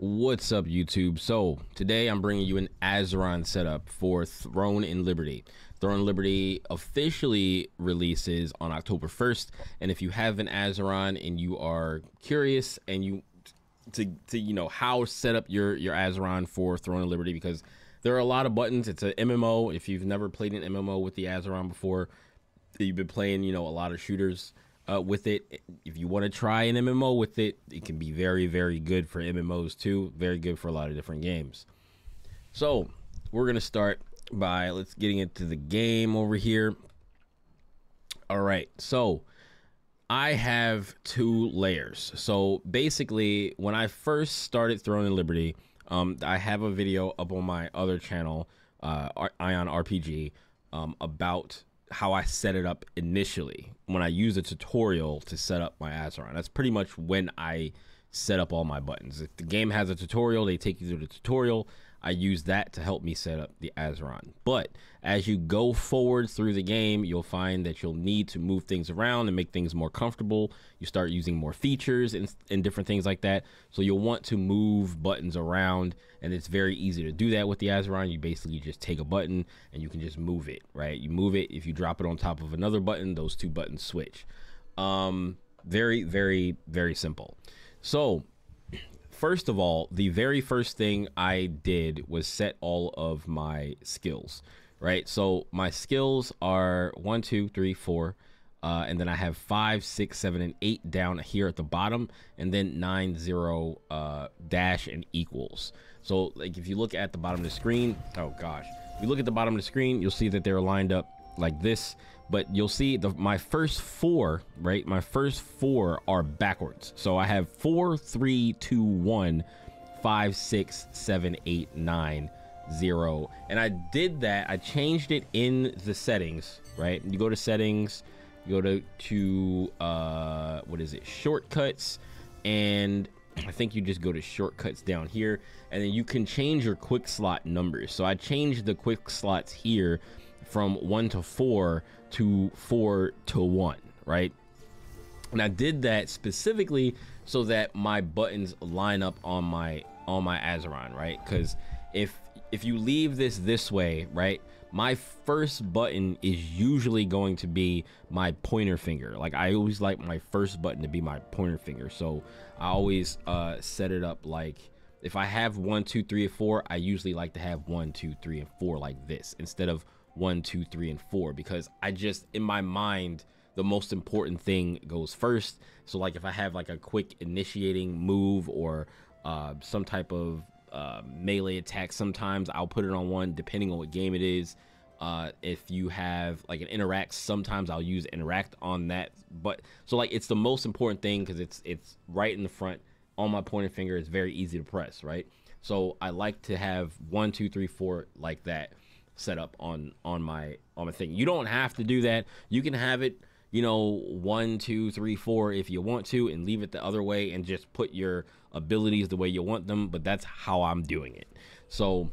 What's up, YouTube? So today I'm bringing you an Azeron setup for Throne in Liberty. Throne in Liberty officially releases on October 1st, and if you have an Azeron and you are curious and you to how to set up your Azeron for Throne in Liberty, because there are a lot of buttons. It's an MMO. If you've never played an MMO with the Azeron before, you've been playing a lot of shooters with it. If you want to try an MMO with it, it can be very, very good for MMOs too. Very good for a lot of different games. So we're gonna start by getting into the game over here. All right, so I have two layers. So basically, when I first started Throne in Liberty, I have a video up on my other channel, EyeonFGC, about how I set it up initially when I use a tutorial to set up my Azeron. That's pretty much when I set up all my buttons. If the game has a tutorial, they take you through the tutorial. I use that to help me set up the Azeron. But as you go forward through the game, you'll find that you'll need to move things around and make things more comfortable. You start using more features and different things like that. So you'll want to move buttons around, and it's very easy to do that with the Azeron. You basically just take a button and you can just move it, right? You move it. If you drop it on top of another button, those two buttons switch. Very, very, very simple. So first of all, the very first thing I did was set all of my skills, right? So my skills are 1, 2, 3, 4, and then I have 5, 6, 7, and 8 down here at the bottom, and then 9, 0, dash, and equals. So like if you look at the bottom of the screen, oh gosh, if you look at the bottom of the screen, you'll see that they're lined up like this, but you'll see my first 4, right? My first 4 are backwards. So I have 4, 3, 2, 1, 5, 6, 7, 8, 9, 0. And I did that. I changed it in the settings, right? You go to settings, you go to what is it? Shortcuts. And I think you just go to shortcuts down here, and then you can change your quick slot numbers. So I changed the quick slots here from 1 to 4 to 4 to 1, right? And I did that specifically so that my buttons line up on my Azeron, right? Because if you leave this way, right, my first button is usually going to be my pointer finger. Like I always like my first button to be my pointer finger. So I always set it up like, if I have 1, 2, 3, and 4, I usually like to have 1, 2, 3, and 4 like this instead of 1, 2, 3, and 4, because I just, in my mind, the most important thing goes first. So like if I have like a quick initiating move or some type of melee attack, sometimes I'll put it on 1 depending on what game it is. If you have like an interact, sometimes I'll use interact on that. But so like it's the most important thing because it's right in the front on my pointer finger. It's very easy to press, right? So I like to have 1, 2, 3, 4 like that set up on my thing. You don't have to do that. You can have it 1, 2, 3, 4 if you want to, and leave it the other way and just put your abilities the way you want them. But that's how I'm doing it. So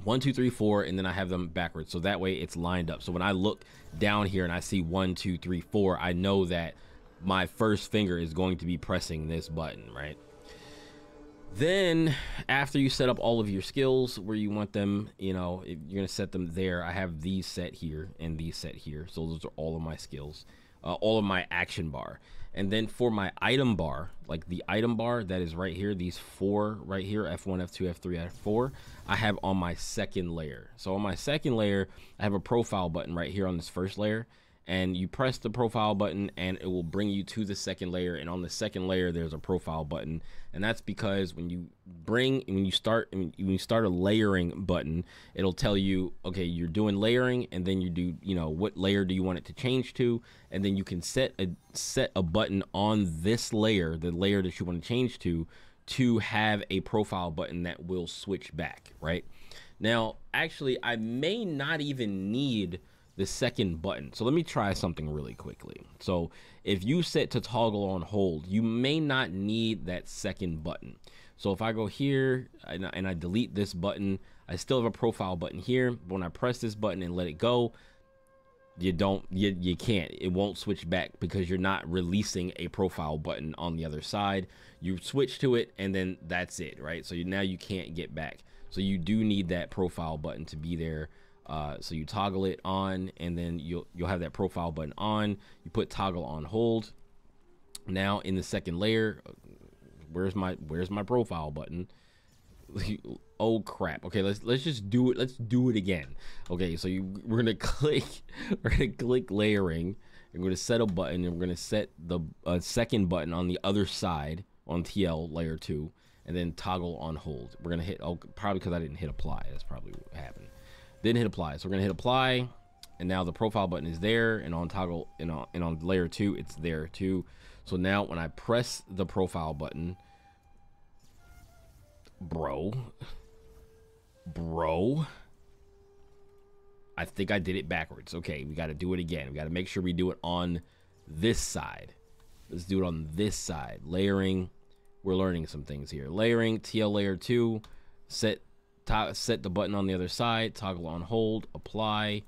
1, 2, 3, 4, and then I have them backwards, so that way it's lined up. So when I look down here and I see 1, 2, 3, 4, I know that my first finger is going to be pressing this button, right? Then after you set up all of your skills where you want them, if you're gonna set them there, I have these set here and these set here. So those are all of my skills, all of my action bar. And then for my item bar, like the item bar that is right here, these 4 right here, F1, F2, F3, F4, I have on my second layer. So on my second layer, I have a profile button right here on this first layer, and you press the profile button and it will bring you to the second layer. And on the second layer, there's a profile button. And that's because when you start a layering button, it'll tell you, okay, you're doing layering, and then you do, what layer do you want it to change to? And then you can set a button on this layer, the layer that you want to change to have a profile button that will switch back, right? Now, actually, I may not even need the second button. So let me try something really quickly. So if you set to toggle on hold, you may not need that second button. So if I go here and I delete this button, I still have a profile button here. But when I press this button and let it go, you can't, it won't switch back because you're not releasing a profile button on the other side. You switch to it and then that's it, right? So now you can't get back. So you do need that profile button to be there. So you toggle it on, and then you'll have that profile button on. You put toggle on hold. Now in the second layer, where's my profile button? Oh crap. Okay, let's just do it. Let's do it again. Okay, so we're gonna click layering. We're gonna set a button, and we're gonna set the second button on the other side on TL layer 2, and then toggle on hold. We're gonna hit, oh, probably because I didn't hit apply. That's probably what happened. Didn't hit apply, so we're gonna hit apply, and now the profile button is there, and on toggle and on layer 2 it's there too. So now when I press the profile button, bro, I think I did it backwards. Okay, we got to do it again. We got to make sure we do it on this side. Let's do it on this side. Layering, we're learning some things here. Layering, TL layer 2, set the button on the other side, toggle on hold, apply.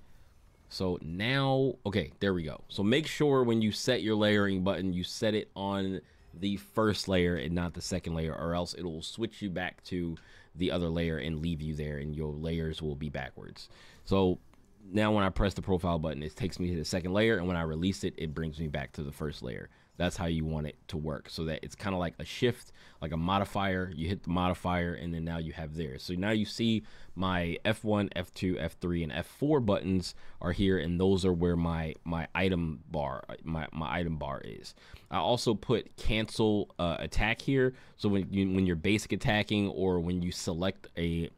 So now, okay, there we go. So make sure when you set your layering button, you set it on the first layer and not the second layer, or else it will switch you back to the other layer and leave you there, and your layers will be backwards. So now when I press the profile button, it takes me to the second layer, and when I release it, it brings me back to the first layer. That's how you want it to work, so that it's kind of like a shift, like a modifier. You hit the modifier, and then now you have there. So now you see my F1, F2, F3, and F4 buttons are here, and those are where my item bar, my item bar is. I also put cancel attack here, so when you're basic attacking, or when you select a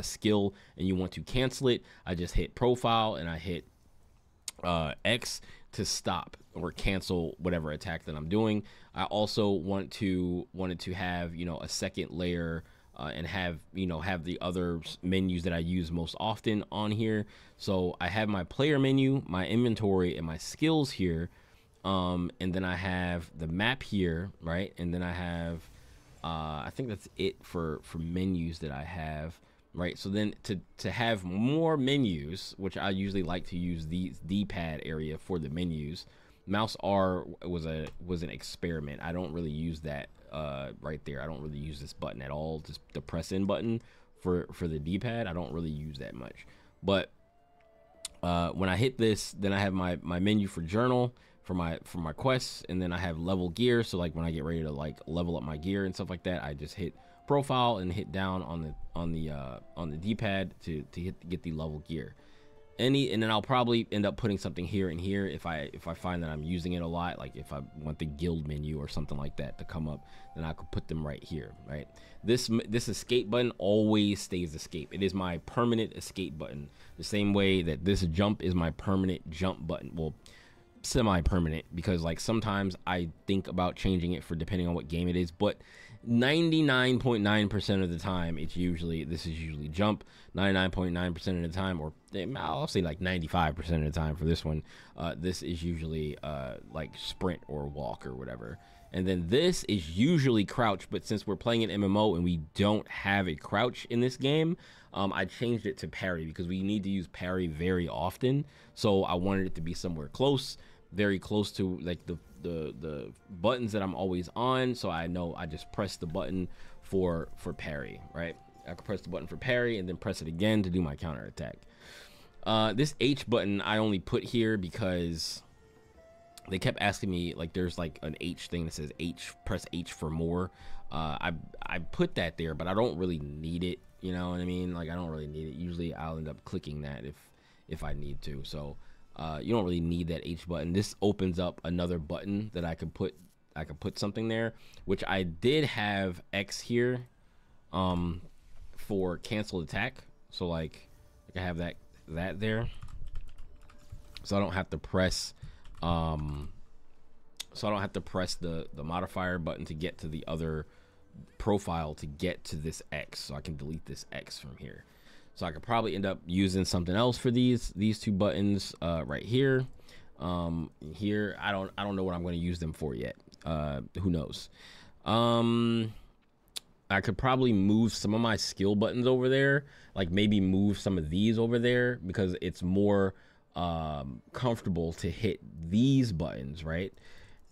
skill and you want to cancel it, I just hit profile and I hit X to stop or cancel whatever attack that I'm doing. I also wanted to have, you know, a second layer and have the other menus that I use most often on here. So I have my player menu, my inventory, and my skills here, and then I have the map here, right? And then I have I think that's it for menus that I have, right? So then to have more menus, which I usually like to use the D-pad area for the menus. Mouse R was an experiment. I don't really use that right there. I don't really use this button at all. Just the press in button for the D-pad, I don't really use that much. But when I hit this, then I have my menu for journal, for my quests, and then I have level gear. So like when I get ready to like level up my gear and stuff like that, I just hit profile and hit down on the D-pad to get the level gear. And then I'll probably end up putting something here and here if I find that I'm using it a lot. Like if I want the guild menu or something like that to come up, then I could put them right here, right? This escape button always stays escape. It is my permanent escape button, the same way that this jump is my permanent jump button. Well, semi-permanent, because like sometimes I think about changing it for depending on what game it is, but 99.9% of the time this is usually jump. 99.9% of the time, or I'll say like 95% of the time for this one, this is usually like sprint or walk or whatever. And then this is usually crouch, but since we're playing an MMO and we don't have a crouch in this game, I changed it to parry because we need to use parry very often. So I wanted it to be somewhere close, very close to like the buttons that I'm always on. So I know I just press the button for parry, right? I can press the button for parry and then press it again to do my counter attack. This H button I only put here because they kept asking me, like there's like an H thing that says H, press H for more. I put that there, but I don't really need it. You know what I mean? Like I don't really need it. Usually I'll end up clicking that if I need to. So you don't really need that H button. This opens up another button that I could put something there, which I did have X here for cancel attack. So like I have that there, so I don't have to press the modifier button to get to the other profile to get to this X. So I can delete this X from here. So I could probably end up using something else for these two buttons right here. Here I don't know what I'm going to use them for yet. Who knows? I could probably move some of my skill buttons over there, like maybe move some of these over there because it's more comfortable to hit these buttons, right,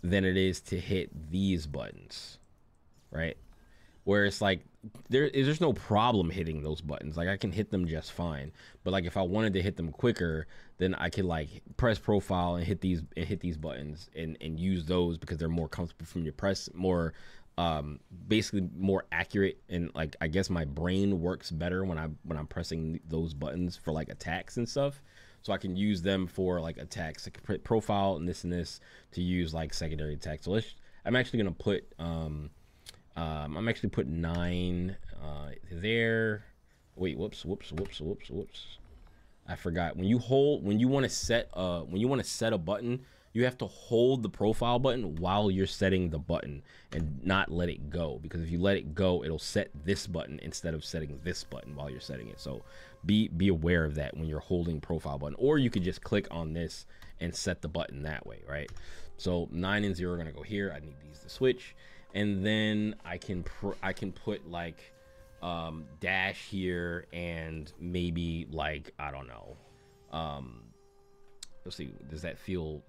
than it is to hit these buttons, right? Where it's like there's no problem hitting those buttons. Like I can hit them just fine. But like if I wanted to hit them quicker, then I could like press profile and hit these buttons and use those because they're more comfortable from your press, more basically more accurate, and like I guess my brain works better when I'm pressing those buttons for like attacks and stuff. So I can use them for like attacks, like profile and this to use like secondary attacks. So I'm actually gonna put I'm actually put 9 there. Wait, whoops. I forgot. When you want to set a button, you have to hold the profile button while you're setting the button and not let it go, because if you let it go, it'll set this button instead of setting this button while you're setting it. So be aware of that when you're holding profile button, or you could just click on this and set the button that way, right? So 9 and 0 are gonna go here. I need these to switch. And then I can put like dash here, and maybe like, I don't know, let's see, does that feel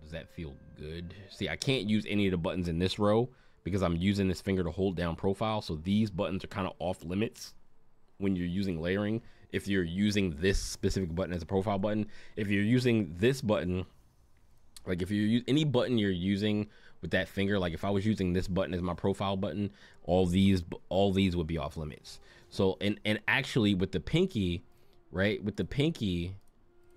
good? See, I can't use any of the buttons in this row because I'm using this finger to hold down profile, so these buttons are kind of off limits when you're using layering. If you're using this specific button as a profile button, if you're using this button, like if you use any button you're using with that finger, like if I was using this button as my profile button, all these would be off limits. So and actually with the pinky, right, with the pinky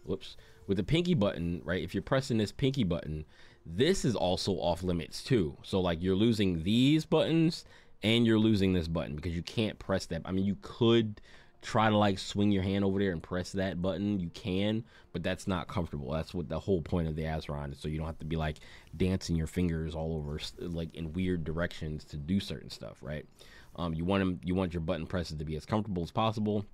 button, right, if you're pressing this pinky button, this is also off limits too. So like you're losing these buttons and you're losing this button because you can't press that. I mean, you could try to like swing your hand over there and press that button, you can, but that's not comfortable. That's what the whole point of the Azeron is, so you don't have to be like dancing your fingers all over like in weird directions to do certain stuff, right? You want your button presses to be as comfortable as possible.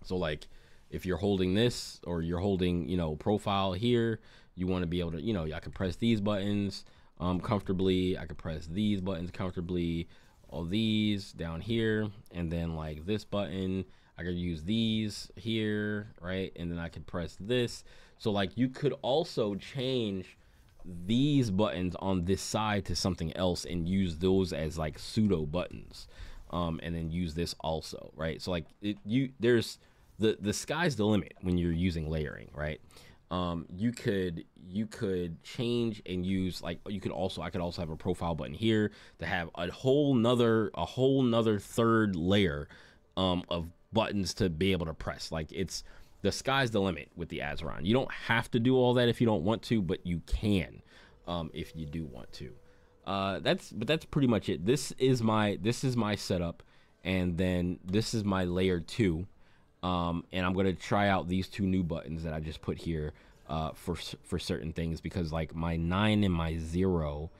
So like if you're holding this, or you're holding, you know, profile here, you want to be able to, you know, I can press these buttons comfortably, I can press these buttons comfortably, all these down here, and then like this button, I could use these here, right? And then I could press this. So like you could also change these buttons on this side to something else and use those as like pseudo buttons, and then use this also, right? So like there's the sky's the limit when you're using layering, right? You could change and use, like, I could also have a profile button here to have a whole nother third layer of buttons to be able to press. Like, it's the sky's the limit with the Azeron. You don't have to do all that if you don't want to, but you can if you do want to. That's pretty much it. This is my setup, and then this is my layer 2. And I'm gonna try out these 2 new buttons that I just put here for certain things, because like my 9 and my 0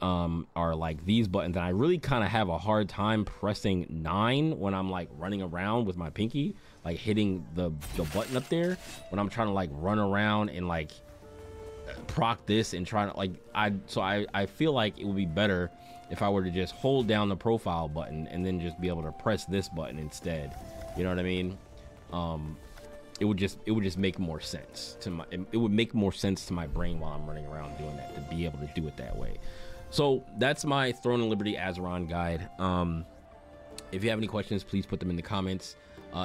are like these buttons, and I really kind of have a hard time pressing 9 when I'm like running around with my pinky, like hitting the button up there when I'm trying to like run around and like proc this and trying to like I feel like it would be better if I were to just hold down the profile button and then just be able to press this button instead. You know what I mean? It would just make more sense to my, it would make more sense to my brain while I'm running around doing that, to be able to do it that way. So that's my Throne of Liberty Azeron guide. If you have any questions, please put them in the comments.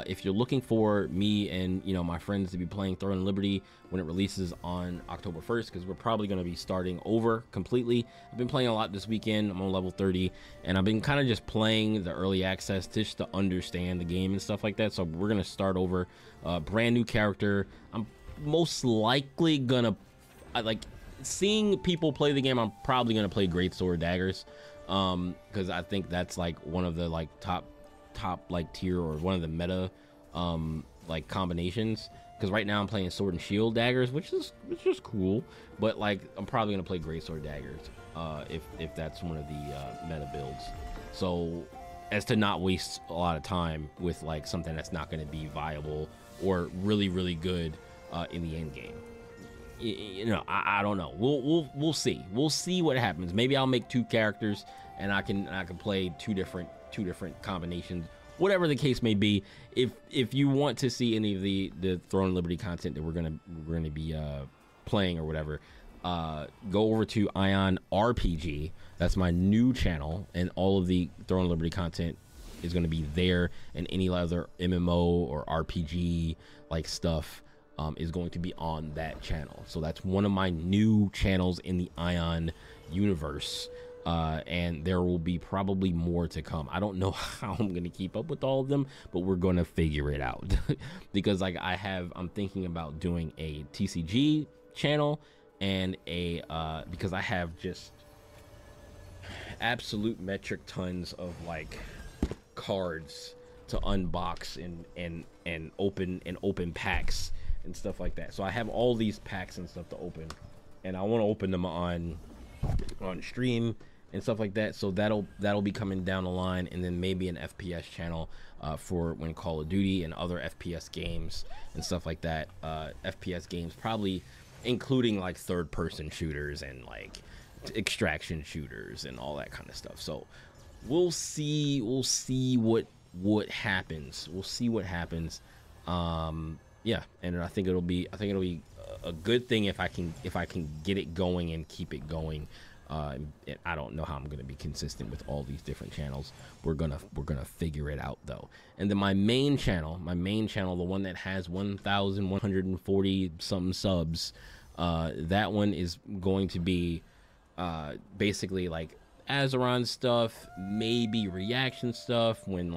If you're looking for me and, you know, my friends to be playing Throne of Liberty when it releases on October 1st, because we're probably going to be starting over completely. I've been playing a lot this weekend. I'm on level 30, and I've been kind of just playing the early access just to understand the game and stuff like that. So we're going to start over, brand new character. I'm most likely going to, like, seeing people play the game, I'm probably going to play Greatsword Daggers, because I think that's like one of the like top like tier, or one of the meta like combinations, because right now I'm playing Sword and Shield Daggers, which is cool, but like I'm probably gonna play Greatsword Daggers if that's one of the meta builds, so as to not waste a lot of time with like something that's not going to be viable or really good in the end game. You know, I don't know. We'll see what happens. Maybe I'll make 2 characters and I can play two different combinations, whatever the case may be. If you want to see any of the Throne of Liberty content that we're gonna be playing or whatever, go over to EyeonRPG. That's my new channel, and all of the Throne of Liberty content is going to be there, and any other MMO or RPG like stuff is going to be on that channel. So that's one of my new channels in the Eyeon universe, and there will be probably more to come. I don't know how I'm going to keep up with all of them, but we're going to figure it out. Because like I'm thinking about doing a TCG channel and a because I have just absolute metric tons of like cards to unbox and open packs and stuff like that. So I have all these packs and stuff to open, and I want to open them on stream and stuff like that. So that'll be coming down the line, and then maybe an FPS channel for when Call of Duty and other FPS games and stuff like that. FPS games, probably including like third-person shooters and like extraction shooters and all that kind of stuff. So we'll see what happens. We'll see what happens. Yeah, and I think it'll be a good thing if I can get it going and keep it going. I don't know how I'm gonna be consistent with all these different channels. We're gonna figure it out though. And then my main channel, the one that has 1,140 something subs, that one is going to be basically like Azeron stuff, maybe reaction stuff when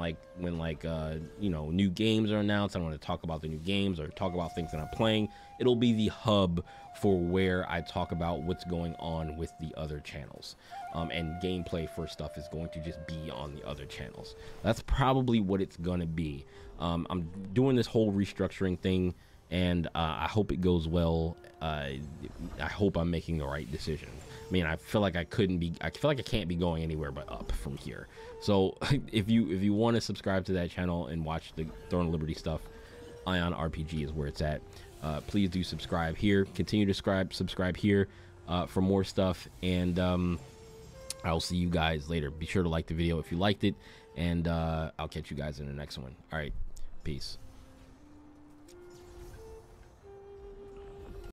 you know, new games are announced. I want to talk about the new games or talk about things that I'm playing. It'll be the hub for where I talk about what's going on with the other channels, and gameplay for stuff is going to just be on the other channels. That's probably what it's gonna be. I'm doing this whole restructuring thing, and I hope it goes well. I hope I'm making the right decision. I mean, I feel like I can't be going anywhere but up from here. So if you want to subscribe to that channel and watch the Throne of Liberty stuff, EyeonRPG is where it's at. Please do subscribe here. Continue to subscribe here for more stuff, and I'll see you guys later. Be sure to like the video if you liked it, and I'll catch you guys in the next one. All right, peace.